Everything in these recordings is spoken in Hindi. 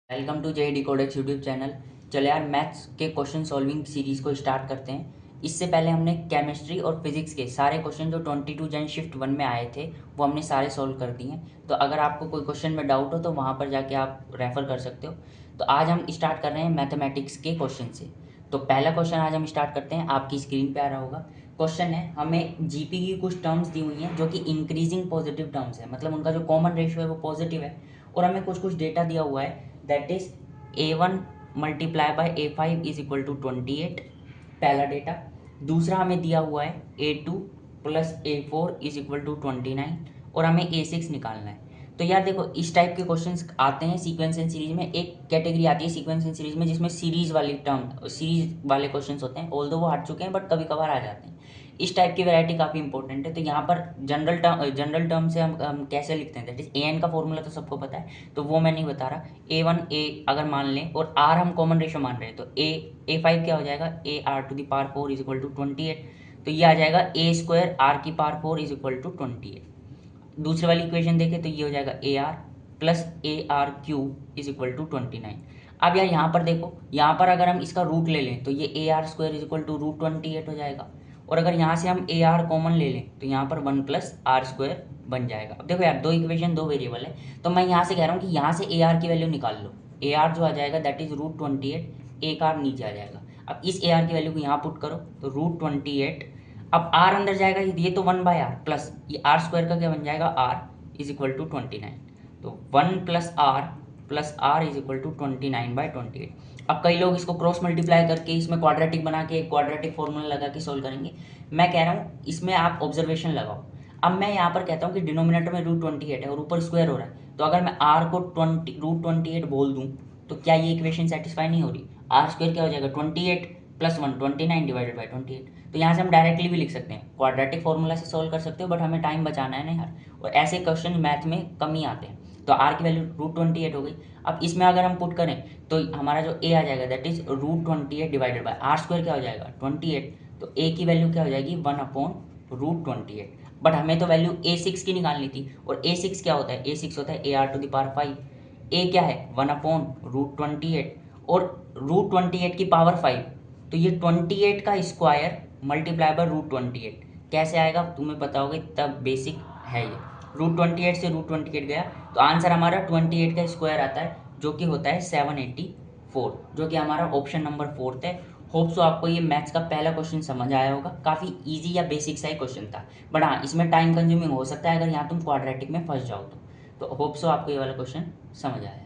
Welcome to JED Codex YouTube channel. चलो यार, मैथ्स के क्वेश्चन सॉल्विंग सीरीज़ को स्टार्ट करते हैं। इससे पहले हमने केमिस्ट्री और फिजिक्स के सारे क्वेश्चन जो 22 जन शिफ्ट 1 में आए थे वो हमने सारे सॉल्व कर दिए हैं। तो अगर आपको कोई क्वेश्चन में डाउट हो तो वहाँ पर जाके आप रेफ़र कर सकते हो। तो आज हम स्टार्ट कर रहे हैं मैथमेटिक्स के क्वेश्चन से। तो पहला क्वेश्चन आज हम स्टार्ट करते हैं, आपकी स्क्रीन पर आ रहा होगा। क्वेश्चन है, हमें जीपी की कुछ टर्म्स दी हुई हैं जो कि इंक्रीजिंग पॉजिटिव टर्म्स है, मतलब उनका जो कॉमन रेशियो है वो पॉजिटिव है। और हमें कुछ कुछ डेटा दिया हुआ है, that is A1 multiply by A5 is equal to 28, पहला डेटा। दूसरा हमें दिया हुआ है A2 plus A4 is equal to 29 और हमें A6 निकालना है। तो यार देखो, इस टाइप के क्वेश्चंस आते हैं सीक्वेंस एंड सीरीज में। एक कैटेगरी आती है सीक्वेंस एंड सीरीज में जिसमें सीरीज वाले क्वेश्चंस होते हैं, ऑल्दो वो हट चुके हैं बट कभी कभार आ जाते हैं। इस टाइप की वैरायटी काफ़ी इंपॉर्टेंट है। तो यहाँ पर जनरल टर्म से हम कैसे लिखते हैं, दैट इज an का फॉर्मूला तो सबको पता है, तो वो मैं नहीं बता रहा। A1 अगर मान लें और r हम कॉमन रेशियो मान रहे हैं, तो A5 क्या हो जाएगा, AR⁴ इज इक्वल टू 28। तो ये आ जाएगा A² R⁴ is equal to 28। दूसरी वाली इक्वेशन देखें तो ये हो जाएगा AR plus AR³ is equal to 29। अब यार यहाँ पर देखो, यहाँ पर अगर हम इसका रूट ले लें तो ये AR² इज इक्वल टू √28 हो जाएगा। और अगर यहाँ से हम AR कॉमन ले लें तो यहाँ पर 1 प्लस R² बन जाएगा। अब देखो यार, दो इक्वेशन दो वेरिएबल है, तो मैं यहाँ से कह रहा हूँ कि यहाँ से AR की वैल्यू निकाल लो। AR जो आ जाएगा दैट इज √28, एक आर नीचे आ जाएगा। अब इस AR की वैल्यू को यहाँ पुट करो तो √28। अब R अंदर जाएगा, ये तो 1/r प्लस ये R² का क्या बन जाएगा, R इज इक्वल टू 29। तो 1 + R इज इक्वल टू 29/28। अब कई लोग इसको क्रॉस मल्टीप्लाई करके इसमें क्वाड्रेटिक बना के क्वाड्रेटिक फॉर्मूला लगा के सोल्व करेंगे। मैं कह रहा हूँ इसमें आप ऑब्जर्वेशन लगाओ। अब मैं यहाँ पर कहता हूँ कि डिनोमिनेटर में √28 है और ऊपर स्क्वायर हो रहा है, तो अगर मैं R को √28 बोल दूँ तो क्या ये इक्वेशन सेटिस्फाई नहीं हो रही। R² क्या हो जाएगा, 28 + 1 29 डिवाइडेड बाई 28। तो यहाँ से हम डायरेक्टली भी लिख सकते हैं, क्वाड्रेटिक फॉर्मूला से सोल्व कर सकते हो, बट हमें टाइम बचाना है ना यार, और ऐसे क्वेश्चन मैथ में कम ही आते हैं। तो R की वैल्यू √28 हो गई। अब इसमें अगर हम पुट करें तो हमारा जो A आ जाएगा that is √28 divided by R² क्या हो जाएगा 28। तो A की वैल्यू क्या हो जाएगी 1/√28। बट हमें तो वैल्यू A6 की निकालनी थी, और A6 क्या होता है, A6 होता है AR⁵। A क्या है 1/√28 और √28 की पावर 5, तो ये 28 का स्क्वायर मल्टीप्लाई बाय √28 कैसे आएगा तुम्हें पता होगा, तब बेसिक है ये। √28 से √28 गया तो आंसर हमारा 28 का स्क्वायर आता है जो कि होता है 784, जो कि हमारा ऑप्शन नंबर 4 है। होप सो आपको ये मैथ्स का पहला क्वेश्चन समझ आया होगा। काफ़ी इजी या बेसिक सा ही क्वेश्चन था, बट हाँ इसमें टाइम कंज्यूमिंग हो सकता है अगर यहाँ तुम क्वाड्रेटिक में फंस जाओ तो होप सो आपको ये वाला क्वेश्चन समझ आया।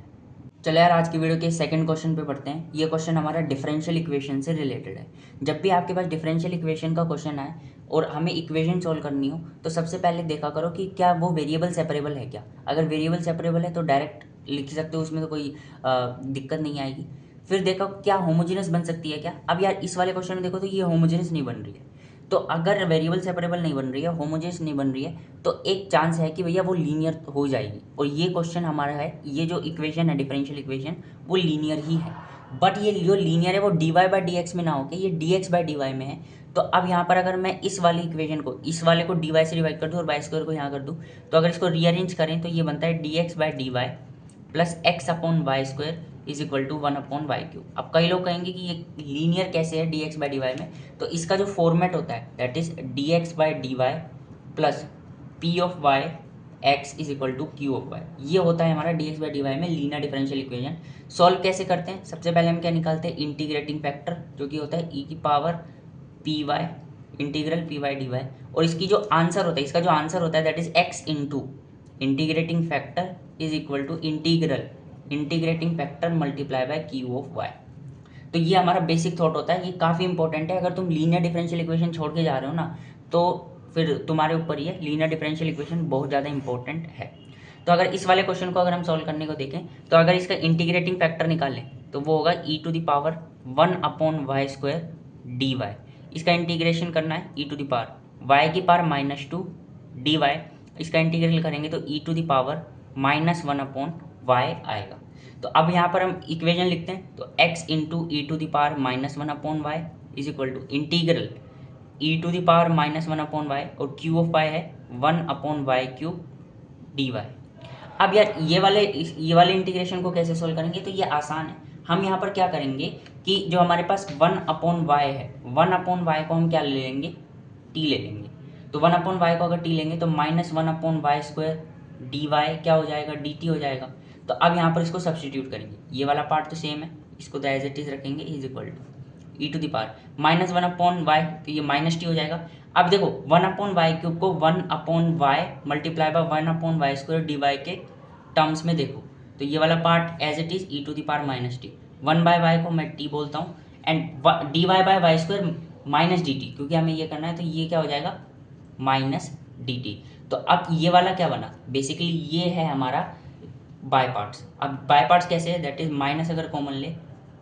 चलो यार, आज की वीडियो के सेकंड क्वेश्चन पे पढ़ते हैं। ये क्वेश्चन हमारा डिफरेंशियल इक्वेशन से रिलेटेड है। जब भी आपके पास डिफरेंशियल इक्वेशन का क्वेश्चन आए और हमें इक्वेशन सॉल्व करनी हो तो सबसे पहले देखा करो कि क्या वो वेरिएबल सेपरेबल है क्या। अगर वेरिएबल सेपरेबल है तो डायरेक्ट लिख सकते हो, उसमें तो कोई दिक्कत नहीं आएगी। फिर देखो क्या होमोजेनस बन सकती है क्या। अब यार इस वाले क्वेश्चन में देखो तो ये होमोजेनस नहीं बन रही है। तो अगर वेरिएबल सेपरेबल नहीं बन रही है, होमोजेनस नहीं बन रही है, तो एक चांस है कि भैया वो लीनियर हो जाएगी। और ये क्वेश्चन हमारा है, ये जो इक्वेशन है डिफरेंशियल इक्वेशन वो लीनियर ही है। बट ये जो लीनियर है वो dy/dx में ना होकर ये dx/dy में है। तो अब यहाँ पर अगर मैं इस वाली इक्वेशन को इस वाले को dy से डिवाइड कर दूँ और y² को यहाँ कर दूँ, तो अगर इसको रीअरेंज करें तो ये बनता है dx/dy plus x/y² is equal to 1/y³। अब कई लोग कहेंगे कि ये लीनियर कैसे है dx/dy में, तो इसका जो फॉर्मेट होता है that is dx/dy plus p(y) x is equal to q(y), ये होता है हमारा dx/dy में लीनियर डिफरेंशियल इक्वेशन। सॉल्व कैसे करते हैं, सबसे पहले हम क्या निकालते हैं, इंटीग्रेटिंग फैक्टर जो कि होता है e⁻py इंटीग्रल py/dy, और इसकी जो आंसर होता है, इसका जो आंसर होता है that is x into integrating factor is equal to integrating factor multiply by q(y). तो ये हमारा बेसिक थॉट होता है, ये काफ़ी इंपॉर्टेंट है। अगर तुम लीनियर डिफरेंशियल इक्वेशन छोड़ के जा रहे हो ना तो फिर तुम्हारे ऊपर ही है। लीनियर डिफरेंशियल इक्वेशन बहुत ज़्यादा इंपॉर्टेंट है। तो अगर इस वाले क्वेश्चन को अगर हम सॉल्व करने को देखें तो अगर इसका इंटीग्रेटिंग फैक्टर निकालें तो वो होगा e⁻1/y² dy। इसका इंटीग्रेशन करना है y⁻⁻2 dy, इसका इंटीग्रल करेंगे तो e⁻−1/y आएगा। तो अब यहाँ पर हम इक्वेशन लिखते हैं, तो x into e⁻−1/y is equal to integral e⁻−1/y और q(y) है 1/y³ dy। अब यार ये वाले इंटीग्रेशन को कैसे सोल्व करेंगे, तो ये आसान है। हम यहाँ पर क्या करेंगे कि जो हमारे पास 1/y है, 1/y को हम क्या ले लेंगे, t ले लेंगे। तो 1/y को अगर t लेंगे तो -1/y² dy क्या हो जाएगा, dt हो जाएगा। तो अब यहाँ पर इसको सब्सटीट्यूट करेंगे, ये वाला पार्ट तो सेम है, इसको तो एज इट इज रखेंगे, is equal to e to the power -1/y, तो ये -t हो जाएगा। अब देखो 1/y³ को 1/y multiply by 1/y² dy के टर्म्स में देखो, तो ये वाला part as it is e to the power -t, 1/y को मैं t बोलता हूँ, and dy bye y² -dt, क्योंकि हमें ये करना है, तो ये क्या हो जाएगा -dt। तो अब ये वाला क्या बना, बेसिकली ये है हमारा बाय पार्ट्स। अब बाय पार्ट्स कैसे है, दैट इज माइनस अगर कॉमन ले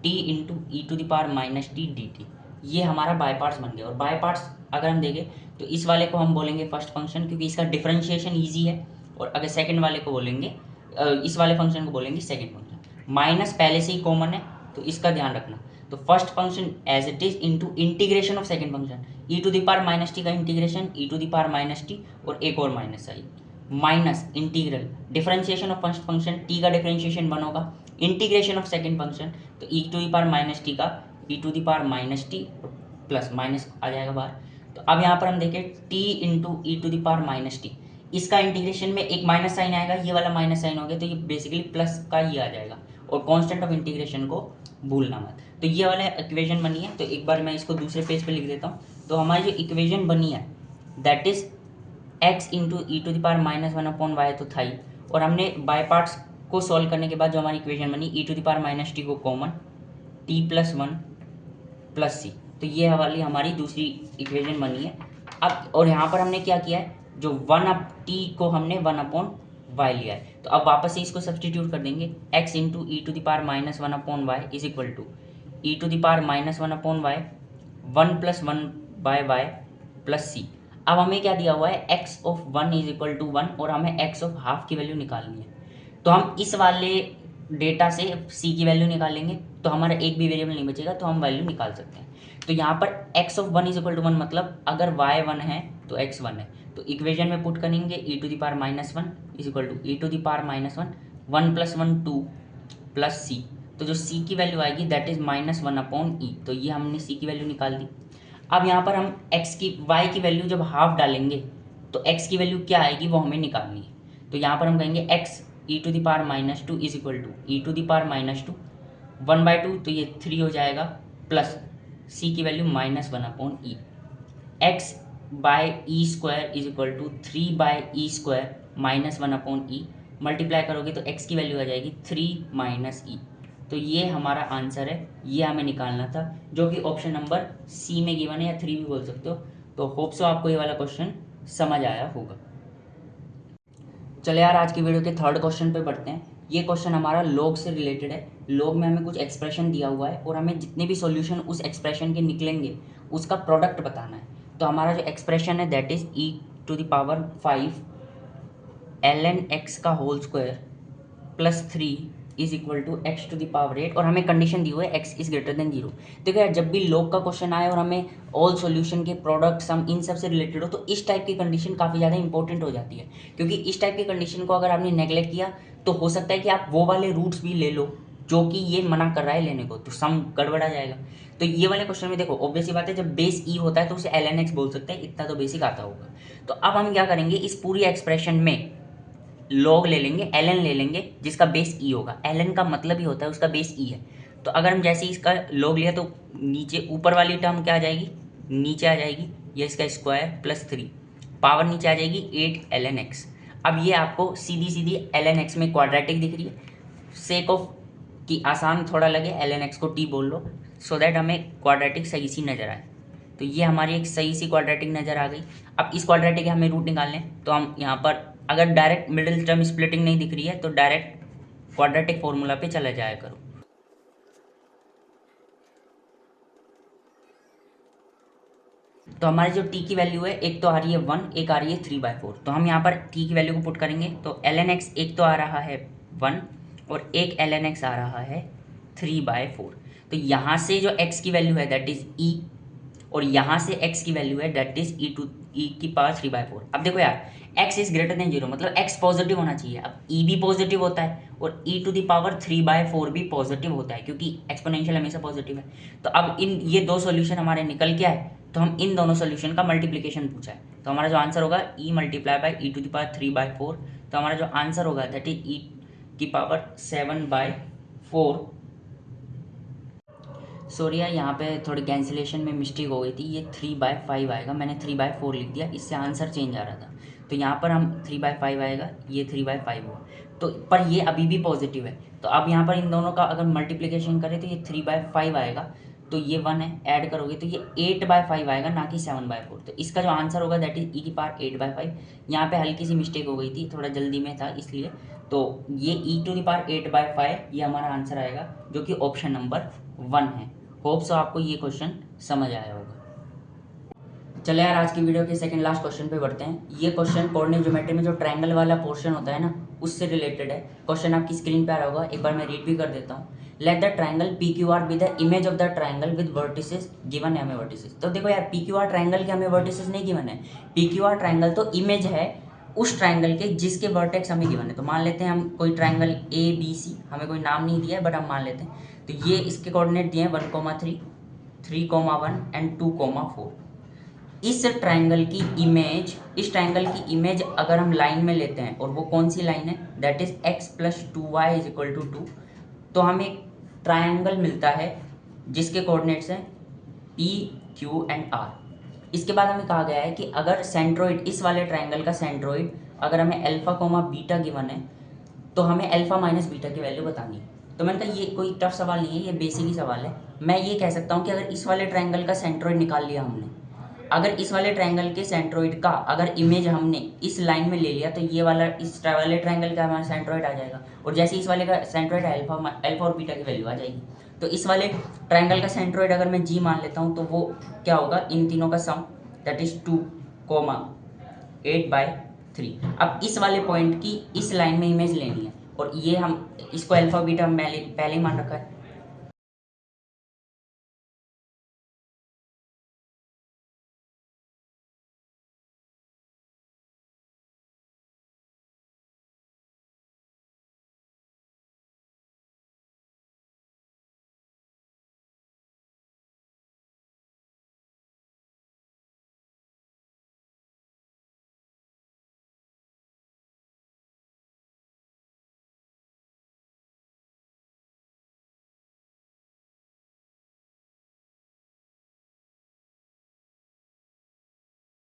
t into e to the power -t dt, ये हमारा बाय पार्ट्स बन गया। और बाय पार्ट्स अगर हम देखें तो इस वाले को हम बोलेंगे फर्स्ट फंक्शन, क्योंकि इसका डिफरेंशिएशन ईजी है, और अगर सेकंड वाले को बोलेंगे, इस वाले फंक्शन को बोलेंगे सेकंड फंक्शन। माइनस पहले से ही कॉमन है, तो इसका ध्यान रखना। तो first function as it is into integration of second function, e to the power -t का integration e to the power -t, और एक और minus I, minus integral differentiation of first function, t का डिफरेंशिएशन 1 होगा, इंटीग्रेशन ऑफ सेकंड फंक्शन, तो e to the power -t का e to the power -t plus minus आ जाएगा बाहर। तो अब यहाँ पर हम देखें t into e to the power -t, इसका इंटीग्रेशन में एक माइनस साइन आएगा, ये वाला माइनस साइन हो गया, तो ये बेसिकली प्लस का ही आ जाएगा, और कांस्टेंट ऑफ इंटीग्रेशन को भूलना मत। तो ये वाला इक्वेशन बनी है, तो एक बार मैं इसको दूसरे पेज पे लिख देता हूँ। तो हमारी जो इक्वेशन बनी है that is x into e to the power -1/y तो था ही, और हमने बाय पार्ट्स को सॉल्व करने के बाद जो हमारी इक्वेशन बनी ई टू द पावर -t को कॉमन t+1 प्लस c, तो ये वाली हमारी दूसरी इक्वेशन बनी है। अब और यहाँ पर हमने क्या किया है, जो 1/t को हमने 1/y लिया है, तो अब वापस से इसको सब्सटीट्यूट कर देंगे, x into e to the power -1/y is equal to e to the power -1/y 1+1/y plus c। अब हमें क्या दिया हुआ है, x of 1 is equal to 1, और हमें x ऑफ हाफ की वैल्यू निकालनी है। तो हम इस वाले डेटा से c की वैल्यू निकालेंगे, तो हमारा एक भी वेरिएबल नहीं बचेगा, तो हम वैल्यू निकाल सकते हैं। तो यहाँ पर x of 1 is equal to 1, मतलब अगर y 1 है तो x 1 है, तो इक्वेशन में पुट करेंगे e to the power -1 is equal to e to the power -1 1+1 2 plus c, तो जो c की वैल्यू आएगी दैट इज -1/e, तो ये हमने c की वैल्यू निकाल दी। अब यहाँ पर हम y की वैल्यू जब हाफ डालेंगे तो x की वैल्यू क्या आएगी वो हमें निकालनी है। तो यहाँ पर हम कहेंगे x e to the power -2 is equal to e to the power -2 1/2, तो ये 3 हो जाएगा, प्लस c की value -1/e, x by e² is equal to 3/e² -1/e, multiply करोगे तो x की वैल्यू आ जाएगी 3 - e। तो ये हमारा आंसर है, ये हमें निकालना था, जो कि ऑप्शन नंबर सी में गिवन है, या 3 भी बोल सकते हो। तो होप सो आपको ये वाला क्वेश्चन समझ आया होगा। चले यार, आज की वीडियो के थर्ड क्वेश्चन पे बढ़ते हैं। ये क्वेश्चन हमारा लॉग से रिलेटेड है। लॉग में हमें कुछ एक्सप्रेशन दिया हुआ है, और हमें जितने भी सॉल्यूशन उस एक्सप्रेशन के निकलेंगे उसका प्रोडक्ट बताना है। तो हमारा जो एक्सप्रेशन है that is e to the power 5 ln x का whole square plus 3 is equal to x to the power 8, और हमें कंडीशन दी हुई है x इज ग्रेटर देन 0। देखो यार, जब भी लॉग का क्वेश्चन आए और हमें ऑल सॉल्यूशन के प्रोडक्ट सम इन सब से रिलेटेड हो, तो इस टाइप की कंडीशन काफ़ी ज़्यादा इंपॉर्टेंट हो जाती है, क्योंकि इस टाइप की कंडीशन को अगर आपने नेगलेक्ट किया तो हो सकता है कि आप वो वाले रूट्स भी ले लो जो कि ये मना कर रहा है लेने को, तो सम गड़बड़ा जाएगा। तो ये वाले क्वेश्चन में देखो, ऑब्वियस सी बात है, जब बेस ई होता है तो उसे ln x बोल सकते हैं, इतना तो बेसिक आता होगा। तो अब हम क्या करेंगे, इस पूरी एक्सप्रेशन में लॉग ले लेंगे, ln ले लेंगे, जिसका बेस ई होगा। ln का मतलब ही होता है उसका बेस ई है। तो अगर हम जैसे ही इसका लॉग लिया तो नीचे ऊपर वाली टर्म क्या आ जाएगी, नीचे आ जाएगी, ये इसका स्क्वायर प्लस 3, पावर नीचे आ जाएगी 8 ln x। अब ये आपको सीधी सीधी ln x में क्वाड्रेटिक दिख रही है, सेक ऑफ कि आसान थोड़ा लगे ln x को t बोल लो, सो दैट हमें क्वाड्रेटिक सही सी नज़र आए। तो ये हमारी एक सही सी क्वाड्रेटिक नज़र आ गई। अब इस क्वाड्रेटिक के हमें रूट निकालने, तो हम यहाँ पर अगर डायरेक्ट मिडिल टर्म स्प्लिटिंग नहीं दिख रही है तो डायरेक्ट क्वाड्रेटिक फॉर्मूला पे चला जाया करो। तो हमारी जो t की वैल्यू है, एक तो आ रही है 1, एक आ रही है 3/4। तो हम यहाँ पर t की वैल्यू को पुट करेंगे, तो ln x एक तो आ रहा है 1, और एक ln x आ रहा है 3/4। तो यहाँ से जो x की वैल्यू है दैट इज e, और यहाँ से x की वैल्यू है दैट इज e की पावर 3/4। अब देखो यार, x इज ग्रेटर देन 0 मतलब x पॉजिटिव होना चाहिए। अब e भी पॉजिटिव होता है और e टू द पावर 3/4 भी पॉजिटिव होता है क्योंकि एक्सपोनेंशियल हमेशा पॉजिटिव है। तो अब इन ये दो सॉल्यूशन हमारे निकल के आए, तो हम इन दोनों सॉल्यूशन का मल्टीप्लिकेशन पूछा है, तो हमारा जो आंसर होगा e multiply by e to the power 3/4। तो हमारा जो आंसर होगा दैट इज e की पावर 7/4। सॉरी यार, यहाँ पे थोड़ी कैंसिलेशन में मिस्टेक हो गई थी, ये 3/5 आएगा, मैंने 3/4 लिख दिया, इससे आंसर चेंज आ रहा था। तो यहाँ पर हम 3/5 आएगा, ये 3/5 हुआ। तो पर ये अभी भी पॉजिटिव है, तो अब यहाँ पर इन दोनों का अगर मल्टीप्लिकेशन करें तो ये 3/5 आएगा, तो ये 1 है, ऐड करोगे तो ये 8/5 आएगा, ना कि 7/4। तो इसका जो आंसर होगा दैट इज e की पावर 8/5। यहाँ पे हल्की सी मिस्टेक हो गई थी, थोड़ा जल्दी में था इसलिए। तो ये e टू द पावर 8/5 ये हमारा आंसर आएगा, जो कि ऑप्शन नंबर 1 है। होप सो आपको ये क्वेश्चन समझ आया होगा। चले यार, आज की वीडियो के सेकंड लास्ट क्वेश्चन पे बढ़ते हैं। ये क्वेश्चन कोऑर्डिनेट ज्योमेट्री में जो ट्रायंगल वाला पोर्शन होता है ना, उससे रिलेटेड है। क्वेश्चन आपकी स्क्रीन पे आ रहा होगा, एक बार मैं रीड भी कर देता हूँ। Let the triangle P Q R be the image of the triangle with vertices given है हमें वर्टिसेस। तो देखो यार, पी क्यू आर ट्रायंगल के हमें वर्टिसेस नहीं गिवन है। पी क्यू आर ट्रायंगल तो इमेज है उस ट्रायंगल के जिसके वर्टेक्स हमें गिवन है। तो मान लेते हैं हम कोई ट्रायंगल ए बी सी, हमें कोई नाम नहीं दिया है बट हम मान लेते हैं। तो ये इसके कोऑर्डिनेट दिए हैं 1,3, 3,1 एंड 2,4। इस ट्रायंगल की इमेज, इस ट्रायंगल की इमेज अगर हम लाइन में लेते हैं, और वो कौन सी लाइन है, दैट इज x + 2y = 2, तो हमें एक ट्रायंगल मिलता है जिसके कोऑर्डिनेट्स हैं p, q एंड r। इसके बाद हमें कहा गया है कि अगर सेंट्रोइड, इस वाले ट्रायंगल का सेंट्रोइड अगर हमें अल्फा, बीटा गिवन है, तो हमें अल्फा माइनस बीटा की वैल्यू बतानी है। तो मैंने कहा ये कोई टफ सवाल नहीं है, ये बेसिक ही सवाल है। मैं ये कह सकता हूँ कि अगर इस वाले ट्रायंगल का सेंट्रोइड निकाल लिया हमने, अगर इस वाले ट्रायंगल के सेंट्रोइड का अगर इमेज हमने इस लाइन में ले लिया, तो ये वाला इस वाले ट्रायंगल का हमारा सेंट्रोइड आ जाएगा। और जैसे इस वाले का सेंट्रोइड है अल्फा और बीटा की वैल्यू आ जाएगी। तो इस वाले ट्रायंगल का सेंट्रोइड अगर मैं जी मान लेता हूँ, तो वो क्या होगा, इन तीनों का सम, दैट इज 2,8/3। अब इस वाले पॉइंट की इस लाइन में इमेज लेनी है, और ये हम इसको अल्फा बीटा हम पहले ही मान रखा है।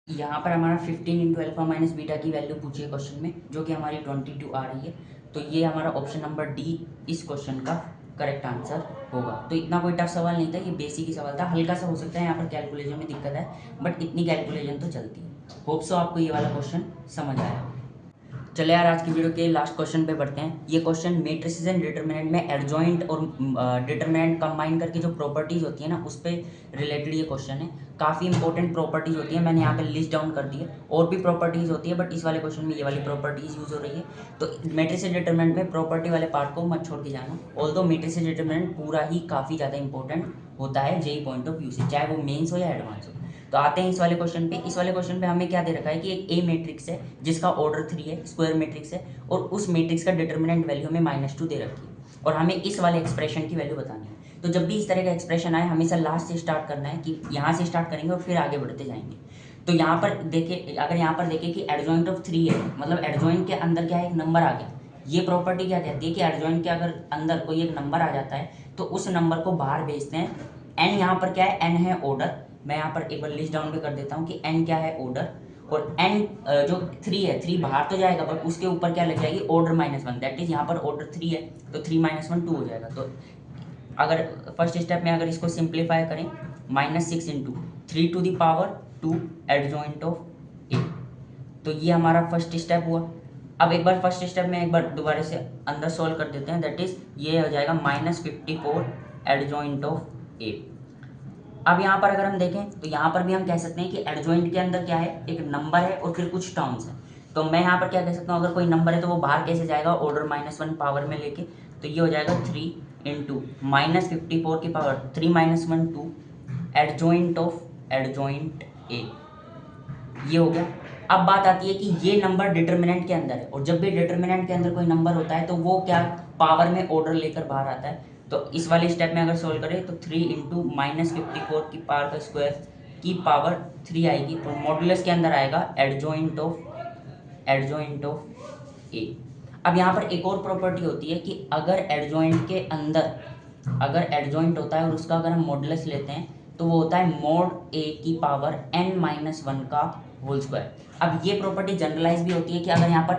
यहाँ पर हमारा 15 इंटू अल्फा माइनस बीटा की वैल्यू पूछी है क्वेश्चन में, जो कि हमारी 22 आ रही है। तो ये हमारा ऑप्शन नंबर डी इस क्वेश्चन का करेक्ट आंसर होगा। तो इतना कोई टफ सवाल नहीं था, ये बेसिक ही सवाल था। हल्का सा हो सकता है यहाँ पर कैलकुलेशन में दिक्कत है, बट इतनी कैलकुलेशन तो चलती है। होप सो आपको ये वाला क्वेश्चन समझ आया। चले यार, आज की वीडियो के लास्ट क्वेश्चन पे बढ़ते हैं। ये क्वेश्चन मैट्रिसेस एंड डिटरमिनेंट में एडजॉइंट और डिटरमिनेंट कंबाइन करके जो प्रॉपर्टीज होती है ना, उस पर रिलेटेड ये क्वेश्चन है। काफ़ी इंपॉर्टेंट प्रॉपर्टीज होती है, मैंने यहाँ पे लिस्ट डाउन कर दी है। और भी प्रॉपर्टीज होती है, बट इस वाले क्वेश्चन में ये वाली प्रॉपर्टीज यूज हो रही है। तो मैट्रिसेस डिटरमिनेंट में प्रॉपर्टी वाले पार्ट को मत छोड़ के जाना। ऑल्दो मैट्रिसेस डिटरमिनेंट पूरा ही काफ़ी ज़्यादा इंपॉर्टेंट होता है जेई पॉइंट ऑफ व्यू से, चाहे वो मेन्स हो या एडवांस हो। तो आते हैं इस वाले क्वेश्चन पे। इस वाले क्वेश्चन पे हमें क्या दे रखा है कि एक ए मैट्रिक्स है जिसका ऑर्डर 3 है, स्क्वायर मैट्रिक्स है, और उस मैट्रिक्स का डिटरमिनेंट वैल्यू हमें -2 दे रखी है, और हमें इस वाले एक्सप्रेशन की वैल्यू बतानी है। तो जब भी इस तरह का एक्सप्रेशन आए, हमेशा लास्ट से स्टार्ट करना है, कि यहाँ से स्टार्ट करेंगे और फिर आगे बढ़ते जाएंगे। तो यहाँ पर देखिए, अगर यहाँ पर देखें कि एडजॉइंट ऑफ 3 है, मतलब एडजॉइंट के अंदर क्या है, एक नंबर आ गया। ये प्रॉपर्टी क्या कहती है कि एडजॉइंट के अगर अंदर कोई एक नंबर आ जाता है, तो उस नंबर को बाहर भेजते हैं। एन यहाँ पर क्या है, एन है ऑर्डर। मैं यहाँ पर एक बार लिस्ट डाउन भी कर देता हूँ कि एन क्या है, ऑर्डर। और एन जो 3 है, 3 बाहर तो जाएगा, बट उसके ऊपर क्या लग जाएगी, ऑर्डर -1। दैट इज यहाँ पर ऑर्डर 3 है, तो 3 - 1 2 हो जाएगा। तो अगर फर्स्ट स्टेप में अगर इसको सिंप्लीफाई करें, -6 into 3 to the power 2 adjoint of A. तो ये हमारा फर्स्ट स्टेप हुआ। अब एक बार फर्स्ट स्टेप में एक बार दोबारा से अंदर सॉल्व कर देते हैं। दैट इज ये हो जाएगा -54 एडजॉइंट ऑफ ए। अब यहाँ पर अगर हम देखें, तो यहाँ पर भी हम कह सकते हैं कि एडजॉइंट के अंदर क्या है, एक नंबर है और फिर कुछ टर्म्स हैं। तो मैं यहाँ पर क्या कह सकता हूँ, अगर कोई नंबर है तो वो बाहर कैसे जाएगा, ऑर्डर -1 पावर में लेके। तो ये हो जाएगा 3 इंटू -54 की power 3 - 1 2 adjoint of adjoint A. ये हो गया। अब बात आती है कि ये नंबर डिटर्मिनेंट के अंदर है, और जब भी डिटर्मिनेंट के अंदर कोई नंबर होता है तो वो क्या पावर में ऑर्डर लेकर बाहर आता है। तो इस वाले स्टेप में अगर सोल्व करें तो 3 इंटू -54 की पावर का स्क्वायर की पावर 3 आएगी। तो मॉडुलस के अंदर आएगा एडजॉइंट ऑफ ए। अब यहाँ पर एक और प्रॉपर्टी होती है कि अगर एडजॉइंट के अंदर अगर एडजॉइंट होता है और उसका अगर हम मॉडुलस लेते हैं तो वो होता है मॉड ए की पावर n-1 का होल स्क्वायर। अब ये प्रॉपर्टी जनरलाइज भी होती है कि अगर यहाँ पर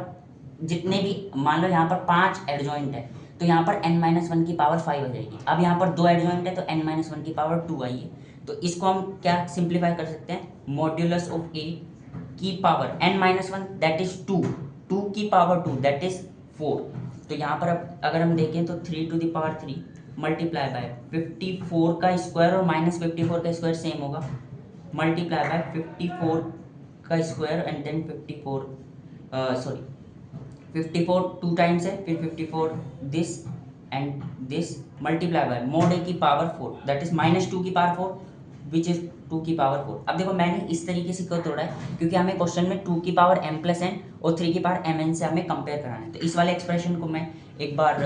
जितने भी, मान लो यहाँ पर 5 एडजॉइंट है तो यहाँ पर n-1 की पावर 5 आ जाएगी। अब यहाँ पर 2 एडजॉइंट है तो n-1 की पावर 2 आई है। तो इसको हम क्या सिंप्लीफाई कर सकते हैं, मॉड्यूलस ऑफ ए की पावर n-1 दैट इज 2 की पावर 2 दैट इज 4। तो यहाँ पर अब अगर हम देखें तो 3 to the power 3 multiply by 54 का स्क्वायर और -54 का स्क्वायर सेम होगा, मल्टीप्लाई बाय 54 का square and then 54 two times है, फिर 54 this and this multiply by mod A की पावर 4 दैट इज -2 की पावर 4 विच इज 2 की पावर 4। अब देखो मैंने इस तरीके से क्यों तोड़ा है, क्योंकि हमें क्वेश्चन में 2 की पावर m+n और 3 की पावर mn से हमें कंपेयर कराना है। तो इस वाले एक्सप्रेशन को मैं एक बार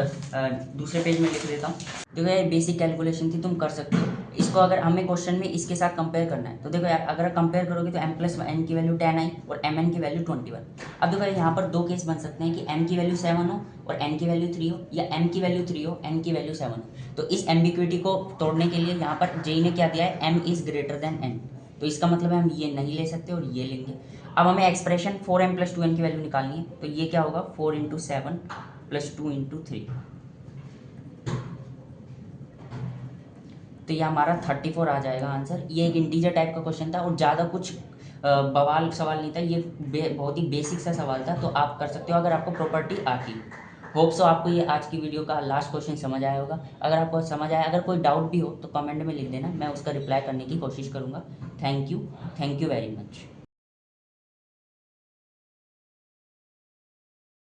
दूसरे पेज में लिख देता हूँ। देखो यार बेसिक कैलकुलेशन थी, तुम कर सकते हो इसको। अगर हमें क्वेश्चन में इसके साथ कंपेयर करना है तो देखो यार अगर कंपेयर करोगे तो m+n की वैल्यू 10 आई और mn की वैल्यू 21। अब देखो यहाँ पर दो केस बन सकते हैं कि m की वैल्यू 7 हो और n की वैल्यू 3 हो, या m की वैल्यू 3 हो n की वैल्यू 7 हो। तो इस एम्बिग्विटी को तोड़ने के लिए यहाँ पर जेई ने क्या दिया है, m is greater than n। तो इसका मतलब है हम ये नहीं ले सकते और ये लेंगे। अब हमें एक्सप्रेशन 4m + 2n की वैल्यू निकालनी है। तो ये क्या होगा, 4 × 7 + 2 × 3। तो ये हमारा 34 आ जाएगा आंसर। ये एक इंटीजर टाइप का क्वेश्चन था और ज़्यादा कुछ बवाल सवाल नहीं था, ये बहुत ही बेसिक सा सवाल था। तो आप कर सकते हो अगर आपको प्रॉपर्टी आती। होप सो आपको ये आज की वीडियो का लास्ट क्वेश्चन समझ आया होगा। अगर आपको समझ आया, अगर कोई डाउट भी हो तो कमेंट में लिख देना, मैं उसका रिप्लाई करने की कोशिश करूँगा। Thank you very much.